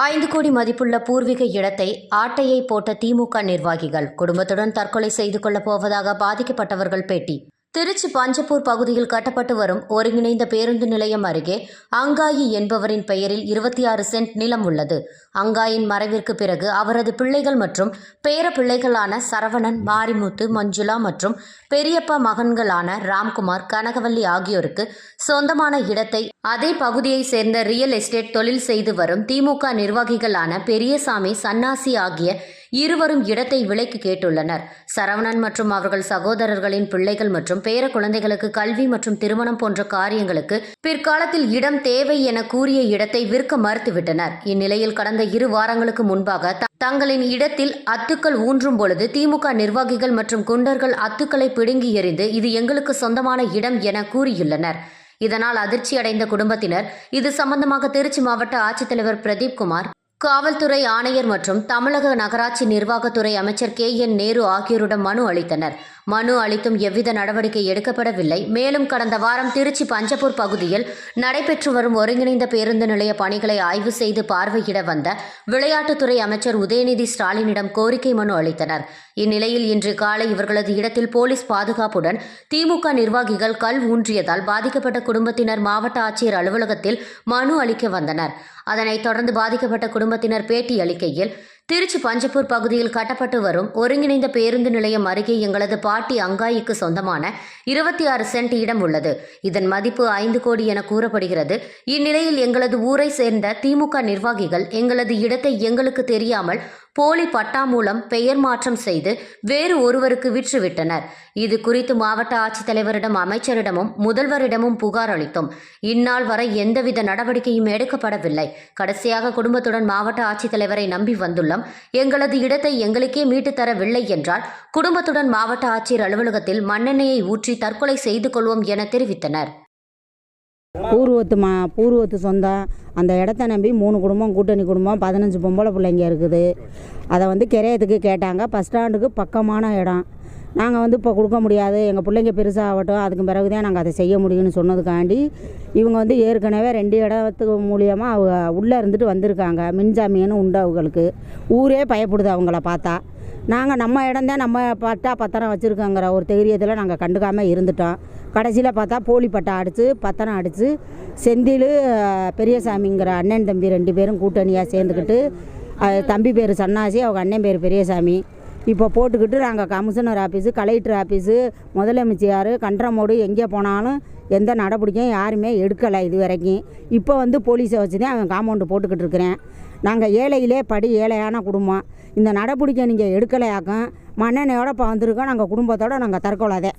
5 கோடி மதிப்புள்ள பூர்வீக இடத்தை ஆட்டையை போட்ட திமுக நிர்வாகிகள் குடும்பத்துடன் தற்கொலை செய்து கொள்ளப் போவதாக பாதிக்கப்பட்டவர்கள் பேட்டி. திருச்சி பஞ்சப்பூர் பகுதியில் கட்டப்பட்டு வரும் ஒருங்கிணைந்த பேருந்து நிலையம் அருகே அங்காயி என்பவரின் பெயரில் 26 சென்ட் நிலம் உள்ளது. அங்காயின் மறைவிற்கு பிறகு அவரது பிள்ளைகள் மற்றும் பேர பிள்ளைகளான சரவணன், மாரிமுத்து, மஞ்சுளா மற்றும் பெரியப்பா மகன்களான ராம்குமார், கனகவல்லி ஆகியோருக்கு சொந்தமான இடத்தை அதே பகுதியை சேர்ந்த ரியல் எஸ்டேட் தொழில் செய்து வரும் திமுக நிர்வாகிகளான பெரியசாமி, சன்னாசி ஆகிய இருவரும் இடத்தை விலைக்கு கேட்டுள்ளனர். சரவணன் மற்றும் அவர்கள் சகோதரர்களின் பிள்ளைகள் மற்றும் பேர குழந்தைகளுக்கு கல்வி மற்றும் திருமணம் போன்ற காரியங்களுக்கு பிற்காலத்தில் இடம் தேவை என கூறிய இடத்தை விற்க மறுத்துவிட்டனர். இந்நிலையில் கடந்த 2 வாரங்களுக்கு முன்பாக தங்களின் இடத்தில் அத்துக்கள் ஊன்றும் பொழுது திமுக நிர்வாகிகள் மற்றும் குண்டர்கள் அத்துக்களை பிடுங்கி எறிந்து இது எங்களுக்கு சொந்தமான இடம் என கூறியுள்ளனர். இதனால் அதிர்ச்சி அடைந்த குடும்பத்தினர் இது சம்பந்தமாக திருச்சி மாவட்ட ஆட்சித்தலைவர் பிரதீப் குமார், காவல்துறை ஆணையர் மற்றும் தமிழக நகராட்சி நிர்வாகத்துறை அமைச்சர் KN நேரு ஆகியோரிடம் மனு அளித்தனர். மனு அளித்தும் எவ்வித நடவடிக்கை எடுக்கப்படவில்லை. மேலும் கடந்த வாரம் திருச்சி பஞ்சப்பூர் பகுதியில் நடைபெற்று வரும் ஒருங்கிணைந்த பேருந்து நிலைய பணிகளை ஆய்வு செய்து பார்வையிட வந்த விளையாட்டுத்துறை அமைச்சர் உதயநிதி ஸ்டாலினிடம் கோரிக்கை மனு அளித்தனர். இந்நிலையில் இன்று காலை இவர்களது இடத்தில் போலீஸ் பாதுகாப்புடன் திமுக நிர்வாகிகள் கல் ஊன்றியதால் பாதிக்கப்பட்ட குடும்பத்தினர் மாவட்ட ஆட்சியர் அலுவலகத்தில் மனு அளிக்க வந்தனர். அதனைத் தொடர்ந்து பாதிக்கப்பட்ட குடும்பத்தினர் பேட்டி அளிக்கையில், திருச்சி பஞ்சப்பூர் பகுதியில் கட்டப்பட்டு வரும் ஒருங்கிணைந்த பேருந்து நிலையம் அருகே எங்களது பாட்டி அங்காயிக்கு சொந்தமான 26 சென்ட் இடம் உள்ளது. இதன் மதிப்பு 5 கோடி என கூறப்படுகிறது. இந்நிலையில் எங்களது ஊரை சேர்ந்த திமுக நிர்வாகிகள் எங்களது இடத்தை எங்களுக்கு தெரியாமல் போலி பட்டா மூலம் பெயர் மாற்றம் செய்து வேறு ஒருவருக்கு விற்றுவிட்டனர். இது குறித்து மாவட்ட ஆட்சித்தலைவரிடம், அமைச்சரிடமும் முதல்வரிடமும் புகார் அளித்தோம். இந்நாள் வரை எந்தவித நடவடிக்கையும் எடுக்கப்படவில்லை. கடைசியாக குடும்பத்துடன் மாவட்ட ஆட்சித்தலைவரை நம்பி வந்துள்ளோம். எங்களது இடத்தை எங்களுக்கே மீட்டு தரவில்லை என்றால் குடும்பத்துடன் மாவட்ட ஆட்சியர் அலுவலகத்தில் மண்ணெண்ணெயை ஊற்றி தற்கொலை செய்து கொள்வோம் என தெரிவித்தனர். பூர்வத்து சொந்தம். அந்த இடத்த நம்பி 3 குடும்பம், கூட்டணி குடும்பம், 15 பொம்பளை பிள்ளைங்க இருக்குது. அதை கிரையத்துக்கு கேட்டாங்க. பஸ் ஸ்டாண்டுக்கு பக்கமான இடம். நாங்கள் இப்போ கொடுக்க முடியாது, எங்கள் பிள்ளைங்க பெருசாகட்டும், அதுக்கு பிறகு தான் நாங்கள் அதை செய்ய முடியும்னு சொன்னதுக்காண்டி இவங்க ஏற்கனவே 2 இடத்துக்கு மூலியமாக அவங்க உள்ளே இருந்துட்டு வந்திருக்காங்க. மின்ஜாமியன்னு உண்டு அவங்களுக்கு. ஊரே பயப்படுது அவங்கள பார்த்தா. நாங்கள் நம்ம இடம்தான், நம்ம பட்டா பத்திரம் வச்சுருக்கோங்கிற ஒரு தைரியத்தில் நாங்கள் கண்டுக்காமல் இருந்துட்டோம். கடைசியில் பார்த்தா போலி பட்டா அடித்து பத்திரம் அடித்து செந்தில், பெரியசாமிங்கிற அண்ணன் தம்பி 2 பேரும் கூட்டணியாக சேர்ந்துக்கிட்டு, தம்பி பேர் சன்னாசி, அவங்க அண்ணன் பேர் பெரியசாமி, இப்போ போட்டுக்கிட்டு நாங்கள் கமிஷனர் ஆஃபீஸு, கலெக்டர் ஆஃபீஸு, முதலமைச்சர், கன்றமோடு எங்கே போனாலும் எந்த நடவடிக்கையும் யாருமே எடுக்கலை இது வரைக்கும். இப்போ போலீஸை வச்சு தான் அவன் காம்பவுண்டு போட்டுக்கிட்டு இருக்கிறேன். நாங்கள் ஏழையிலே ஏழையான குடும்பம். இந்த நடவடிக்கை நீங்கள் எடுக்கலையாக்கும் மண்ணெண்ணையோட இப்போ வந்திருக்கோம். நாங்கள் குடும்பத்தோடு நாங்கள் தற்கொலை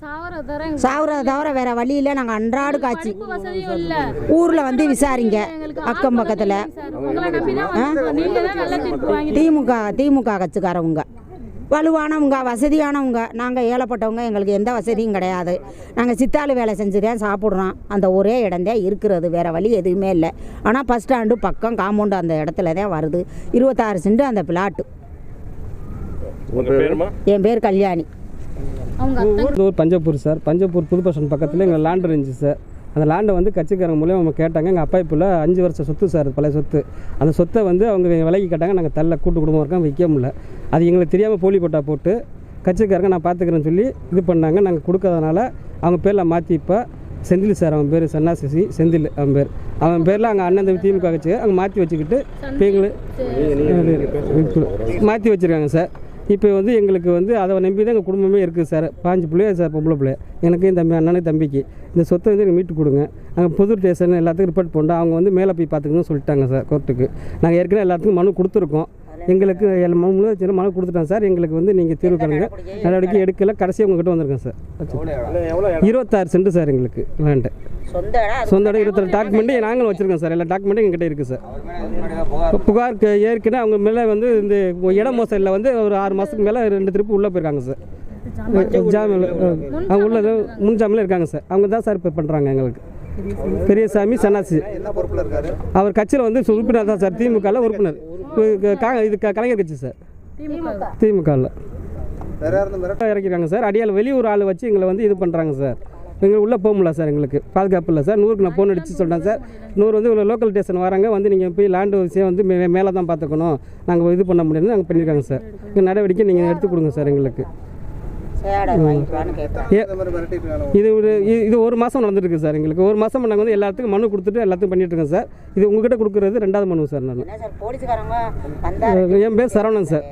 சாவுறதை தவிர வேறு வழியில் நாங்கள் அன்றாடு காட்சி ஊரில் விசாரிங்க. அக்கம் பக்கத்தில் திமுக கட்சிக்காரவங்க வலுவானவங்க, வசதியானவங்க. நாங்கள் ஏழைப்பட்டவங்க, எங்களுக்கு எந்த வசதியும் கிடையாது. நாங்கள் சித்தாளு வேலை செஞ்சு தான் சாப்பிட்றோம். அந்த ஒரே இடம்தான் இருக்கிறது, வேறு வழி எதுவுமே இல்லை. ஆனால் பஸ் ஸ்டாண்டு பக்கம் காம்பவுண்டு அந்த இடத்துல தான் வருது. 26 சென்ட் அந்த பிளாட்டு. என் பேர் கல்யாணி. பஞ்சப்பூர் சார். பஞ்சப்பூர் புது பஸ் ஸ்டாண்ட் பக்கத்தில் எங்கள் லேண்ட் இருந்துச்சு சார். அந்த லேண்டை கட்சிக்காரங்க மூலியம் அவங்க கேட்டாங்க. எங்கள் அப்பா இப்போ 5 வருஷம் சொத்து சார், பழைய சொத்து. அந்த சொத்தை அவங்க விலைக்கு கேட்டாங்க. நாங்கள் கூட்டு குடும்பம் இருக்கோம், விற்க முடியல. அது எங்களுக்கு தெரியாமல் போலி பட்டா போட்டு கட்சிக்காரங்க நான் பார்த்துக்கிறேன்னு சொல்லி இது பண்ணாங்க. நாங்கள் கொடுக்காதனால அவங்க பேரில் மாற்றி இப்போ செந்தில் சார், அவன் பேர் சன்னாசி செந்தில், அவன் பேரில் அங்கே அண்ணன் தம்பி திமுக கட்சி அங்கே மாற்றி வச்சுக்கிட்டு இப்போ எங்களுக்கு மாற்றி வச்சுருக்காங்க சார். இப்போ எங்களுக்கு அதை நம்பி தான் எங்கள் குடும்பமே இருக்குது சார். 5 பிள்ளையா சார், பொம்பளை பிள்ளை. எனக்கு என் தம்பி, அண்ணனுக்கு தம்பிக்கு இந்த சொத்தை எனக்கு மீட்டு கொடுங்க. நாங்கள் புது ஸ்டேஷன் எல்லாத்துக்கும் ரிப்போர்ட் பண்ணோம். அவங்க மேலே போய் பார்த்துக்கணும்னு சொல்லிட்டாங்க சார் கோர்ட்டுக்கு. நாங்கள் ஏற்கனவே எல்லாத்துக்கும் மனு கொடுத்துருக்கோம். எங்களுக்கு மனு கொடுத்துட்டோம் சார். எங்களுக்கு நீங்கள் தீர்வு காணுங்க. நடவடிக்கை எடுக்கல. கடைசி உங்ககிட்ட வந்திருக்கேன் சார். 26 சென்ட் சார் எங்களுக்கு லேண்டு. சொந்த இடம் 22 டாக்குமெண்ட்டு நாங்களும் வச்சுருக்கோம் சார். எல்லா டாக்குமெண்ட்டும் எங்ககிட்ட இருக்குது சார். புகார் ஏற்கனவே அவங்க மேலே இந்த இடம் மோசடியில் ஒரு 6 மாதத்துக்கு மேலே 2 திருப்பு உள்ளே போயிருக்காங்க சார். ஜாமீன் அவங்க உள்ள முன்ஜாமீனில் இருக்காங்க சார். அவங்க தான் சார் இப்போ பண்ணுறாங்க எங்களுக்கு. பெரியசாமி, சன்னாசி அவர் கட்சியில் உறுப்பினர் தான் சார். திமுகவில் உறுப்பினர். இது கலைஞர் கட்சி சார். திமுகவில் இறக்கிறாங்க சார். அடியால் வெளியூர் ஆள் வச்சு எங்களை இது பண்ணுறாங்க சார். எங்களுக்கு உள்ளே போக முடியல சார், எங்களுக்கு பாதுகாப்பு இல்லை சார். 100க்கு நான் ஃபோன் அடித்து சொல்கிறேன் சார். 100 வந்து இவ்வளோ லோக்கல் ஸ்டேஷன் வராங்க, வந்து நீங்கள் போய் லேண்டு விஷயம் வந்து மேலே தான் பார்த்துக்கணும், நாங்கள் இது பண்ண முடியாது, நாங்கள் பண்ணியிருக்காங்க சார். இந்த நடவடிக்கை நீங்கள் எடுத்து கொடுங்க சார் எங்களுக்கு. இது 1 மாதம் நடந்துருக்கு சார். எங்களுக்கு 1 மாதம் நாங்கள் வந்து எல்லாத்துக்கும் மனு கொடுத்துட்டு எல்லாத்துக்கும் பண்ணிட்டு இருக்கோம் சார். இது உங்ககிட்ட கொடுக்குறது 2வது மனு சார். நான் என் பேர் சரவணன் சார்.